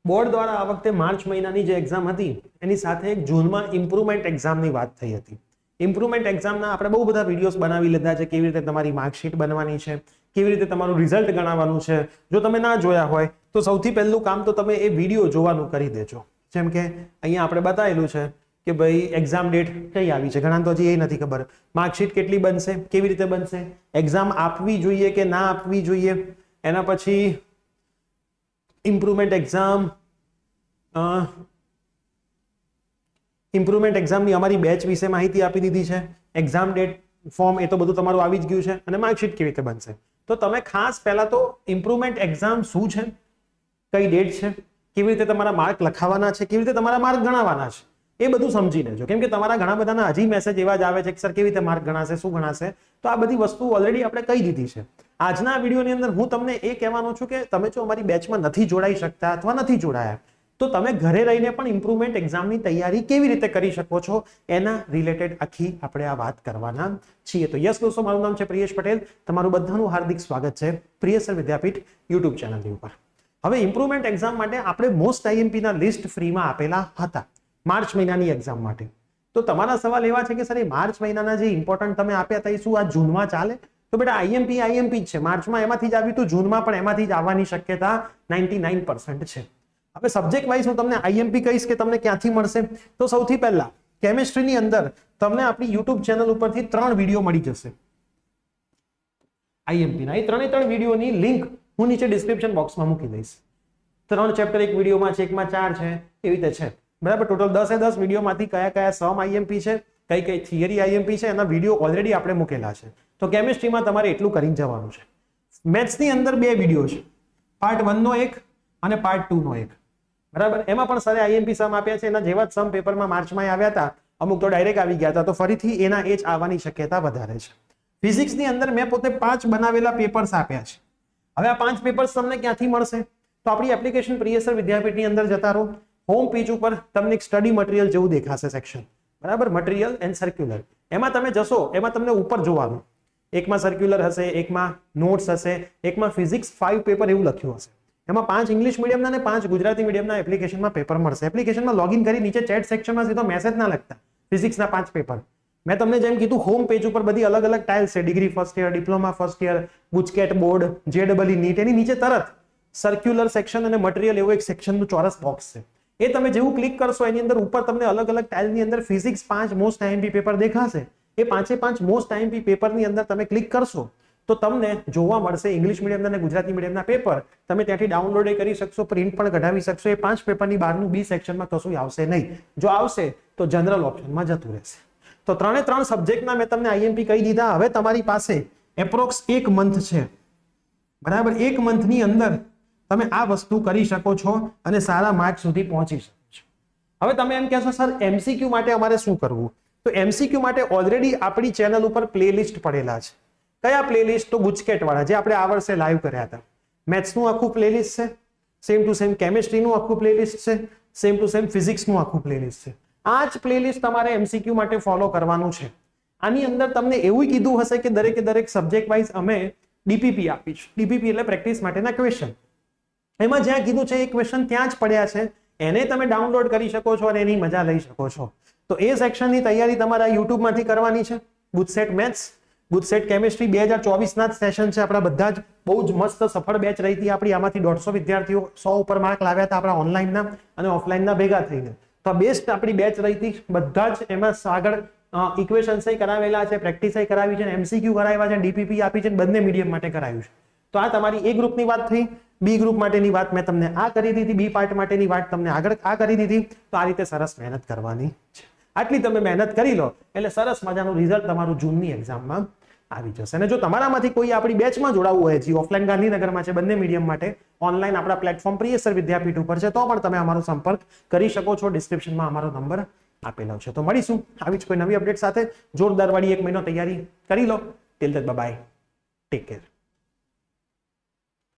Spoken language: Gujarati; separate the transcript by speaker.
Speaker 1: બોર્ડ દ્વારા આ વખતે માર્ચ મહિનાની જે એક્ઝામ હતી એની સાથે એક જૂનમાં ઇમ્પ્રુવમેન્ટ એક્ઝામની વાત થઈ હતી. ઇમ્પ્રુવમેન્ટ એક્ઝામના આપણે બહુ બધા વિડીયોઝ બનાવી લીધા છે, કેવી રીતે તમારી માર્કશીટ બનવાની છે, કેવી રીતે તમારું રિઝલ્ટ ગણાવવાનું છે. જો તમે ના જોયા હોય તો સૌથી પહેલું કામ તો તમે એ વિડીયો જોવાનું કરી દેજો. જેમ કે અહીંયા આપણે બતાવેલું છે કે ભાઈ એક્ઝામ ડેટ કઈ આવી છે, ઘણા તો હજી એ નથી ખબર. માર્કશીટ કેટલી બનશે, કેવી રીતે બનશે, એક્ઝામ આપવી જોઈએ કે ના આપવી જોઈએ, એના પછી ઇમ્પ્રુવમેન્ટ એક્ઝામની અમારી બેચ વિશે માહિતી આપી દીધી છે. એક્ઝામ ડેટ, ફોર્મ એ તો બધું તમારું આવી જ ગયું છે, અને માર્કશીટ કેવી રીતે બનશે. તો તમે ખાસ પહેલા તો ઇમ્પ્રુવમેન્ટ એક્ઝામ શું છે, કઈ ડેટ છે, કેવી રીતે તમારા માર્ક લખાવાના છે, કેવી રીતે તમારા માર્ક ગણાવવાના છે, એ બધું સમજી લેજો. કેમ કે તમારા ઘણા બધાના હજી મેસેજ એવા જ આવે છે કે સર કેવી રીતે માર્ક ગણાશે, શું ગણાશે. તો આ બધી વસ્તુ ઓલરેડી આપણે કહી દીધી છે. આજના વિડીયોની અંદર હું તમને એ કહેવાનો છું કે તમે જો અમારી બેચમાં નથી જોડાઈ શકતા અથવા નથી જોડાયા તો તમે ઘરે રહીને પણ ઇમ્પ્રુવમેન્ટ એક્ઝામની તૈયારી કેવી રીતે કરી શકો છો એના રિલેટેડ આખી આપણે આ વાત કરવાના છીએ. તો યસ દોસ્તો, મારું નામ છે પ્રિયેશ પટેલ. તમારું બધાનું હાર્દિક સ્વાગત છે પ્રિયસર વિદ્યાપીઠ યુટ્યુબ ચેનલની ઉપર. હવે ઇમ્પ્રુવમેન્ટ એક્ઝામ માટે આપણે મોસ્ટ આઈએમપી ના લિસ્ટ ફ્રીમાં આપેલા હતા માર્ચ મહિનાની એક્ઝામ માટે. તો તમારા સવાલ એવા છે કે સર એ માર્ચ મહિનાના જે ઇમ્પોર્ટન્ટ તમે આપ્યા હતા એ શું આ જૂનમાં ચાલે? તો બેટા આઈએમપી જ છે. માર્ચમાં એમાંથી જ આવ્યું હતું, જૂનમાં પણ એમાંથી જ આવવાની શક્યતા 99% છે. હવે સબ્જેક્ટ વાઇઝ હું તમને આઈએમપી કહીશ કે તમને ક્યાંથી મળશે. તો સૌથી પહેલા કેમિસ્ટ્રીની અંદર તમને આપણી યુટ્યુબ ચેનલ ઉપરથી 3 વિડીયો મળી જશે આઈએમપી ના. એ 3 વિડીયોની લિંક હું નીચે ડિસ્ક્રિપ્શન બોક્સમાં મૂકી દઈશ. 3 ચેપ્ટર એક વિડીયોમાં છે, એકમાં 4 છે, એવી રીતે છે. બરાબર. ટોટલ 10 વિડીયોમાંથી કયા કયા સમ આઈએમપી છે, કઈ કઈ થિયરી આઈએમપી છે, એના વિડીયો ઓલરેડી આપણે મૂકેલા છે. તો કેમિસ્ટ્રીમાં તમારે એટલું કરીને જવાનું છે. મેથ્સની અંદર 2 વિડીયો છે, પાર્ટ 1 નો એક અને પાર્ટ 2 નો એક. બરાબર. એમાં પણ સરે આઈએમપી સમ આપ્યા છે, એના જેવા જ સમ પેપરમાં માર્ચમાં આવ્યા હતા, અમુક તો ડાયરેક્ટ આવી ગયા હતા, તો ફરીથી એના એ જ આવવાની શક્યતા વધારે છે. ફિઝિક્સની અંદર મેં પોતે 5 બનાવેલા પેપર્સ આપ્યા છે. હવે આ 5 પેપર્સ તમને ક્યાંથી મળશે? તો આપણી એપ્લિકેશન પ્રિયસર વિદ્યાપીઠની અંદર જતા રહો. હોમ પેજ ઉપર તમને એક સ્ટડી મટીરિયલ જેવું દેખાશે સેક્શન. બરાબર. Material and circular. એમાં તમે જશો, એમાં તમને ઉપર જોવાનું, એકમાં સર્ક્યુલર હશે, એકમાં નોટ્સ હશે, એકમાં ફિઝિક્સ 5 પેપર એવું લખ્યું હશે. એમાં 5 ઇંગ્લિશ મીડિયમના અને 5 ગુજરાતી મીડિયમના એપ્લિકેશનમાં પેપર મળશે. એપ્લિકેશનમાં લોગિન કરી નીચે ચેટ સેક્શનમાં સીધો મેસેજ ના લખતા. ફિઝિક્સના 5 પેપર મેં તમને જેમ કીધું, હોમ પેજ ઉપર બધી અલગ અલગ ટાઇલ્સ છે. Degree first year, diploma first year, GUJCET board, જેડબલઈ નીટ, એની નીચે તરત સર્ક્યુલર સેક્શન અને મટીરિયલ એવું એક સેક્શનનું ચોરસ બોક્સ છે. એ તમે જેવું ક્લિક કરશો એની અંદર ઉપર તમને અલગ અલગ ટાઇલની અંદર ફિઝિક્સ 5 મોસ્ટ આઈએમપી પેપર દેખાશે. એ 5 મોસ્ટ આઈએમપી પેપરની અંદર તમે ક્લિક કરશો તો તમને જોવા મળશે ઇંગ્લિશ મીડિયમના અને ગુજરાતી મીડિયમના પેપર. તમે ત્યાંથી ડાઉનલોડ કરી શકશો, પ્રિન્ટ પણ કઢાવી શકશો. એ 5 પેપરની બહારનું બી સેક્શનમાં કશું આવશે નહીં. જો આવશે તો જનરલ ઓપ્શનમાં જતું રહેશે. તો 3 સબ્જેક્ટના મેં તમને આઈએમપી કહી દીધા. હવે તમારી પાસે એપ્રોક્સ 1 મંથ છે. બરાબર. 1 મંથની અંદર તમે આ વસ્તુ કરી શકો છો અને સારા માર્ક સુધી પહોંચી શકો છો. હવે તમે એમ કહેશો સર એમસીક્યુ માટે અમારે શું કરવું? તો એમસીક્યુ માટે ઓલરેડી આપણી ચેનલ ઉપર પ્લેલિસ્ટ પડેલા છે. કયા પ્લેલિસ્ટ? તો ગુજકેટ વાળા, જે આપણે આ વર્ષે લાઈવ કર્યા હતા. મેથ્સનું આખું પ્લેલિસ્ટ છે, સેમ ટુ સેમ કેમિસ્ટ્રીનું આખું પ્લેલિસ્ટ છે, સેમ ટુ સેમ ફિઝિક્સનું આખું પ્લેલિસ્ટ છે. આ જ પ્લેલિસ્ટ તમારે એમસીક્યુ માટે ફોલો કરવાનું છે. આની અંદર તમને એવું કીધું હશે કે દરેક સબ્જેક્ટ વાઇઝ અમે ડીપીપી આપીશું. ડીપીપી એટલે પ્રેક્ટિસ માટેના ક્વેશ્ચન. એમાં જ્યાં કીધું છે એ ક્વેશ્ચન ત્યાં જ પડ્યા છે, એને તમે ડાઉનલોડ કરી શકો છો અને એની મજા લઈ શકો છો. તો એ સેક્શનની તૈયારી તમારા યુટ્યુબમાંથી કરવાની છે. ગુજસેટ મેથ્સ, ગુજસેટ કેમિસ્ટ્રી 2024ના જ સેશન છે. આપણા બધા જ બહુ જ મસ્ત સફળ બેચ રહી હતી આપણી. આમાંથી 150 વિદ્યાર્થીઓ 100 ઉપર માર્ક લાવ્યા હતા આપણા ઓનલાઈનના અને ઓફલાઈનના ભેગા થઈને. તો આ બેસ્ટ આપણી બેચ રહી હતી. બધા જ એમાં આગળ ઇક્વેશન્સ કરાવેલા છે, પ્રેક્ટિસ કરાવી છે, એમસીક્યુ કરાવ્યા છે, ડીપીપી આપી છે, બંને મીડિયમ માટે કરાવ્યું છે. તો આ તમારી એ ગ્રુપની વાત થઈ. બી ગ્રુપ માટેની વાત મેં તમને આ કરી દીધી, બી પાર્ટ માટેની વાત તમને આગળ આ કરી દીધી. તો આ રીતે સરસ મહેનત કરવાની છે. આટલી તમે મહેનત કરી લો એટલે સરસ મજાનું રિઝલ્ટ તમારું જૂનની એક્ઝામમાં આવી જશે. અને જો તમારામાંથી કોઈ આપણી બેચમાં જોડાવવું હોય, જે ઓફલાઈન ગાંધીનગરમાં છે, બંને મીડિયમ માટે ઓનલાઈન આપણા પ્લેટફોર્મ પ્રિયસર વિદ્યાપીઠ ઉપર છે, તો પણ તમે અમારો સંપર્ક કરી શકો છો. ડિસ્ક્રિપ્શનમાં અમારો નંબર આપેલો છે. તો મળીશું આવી જ કોઈ નવી અપડેટ સાથે. જોરદાર વાળી 1 મહિનો તૈયારી કરી લો. Till then bye bye, take care.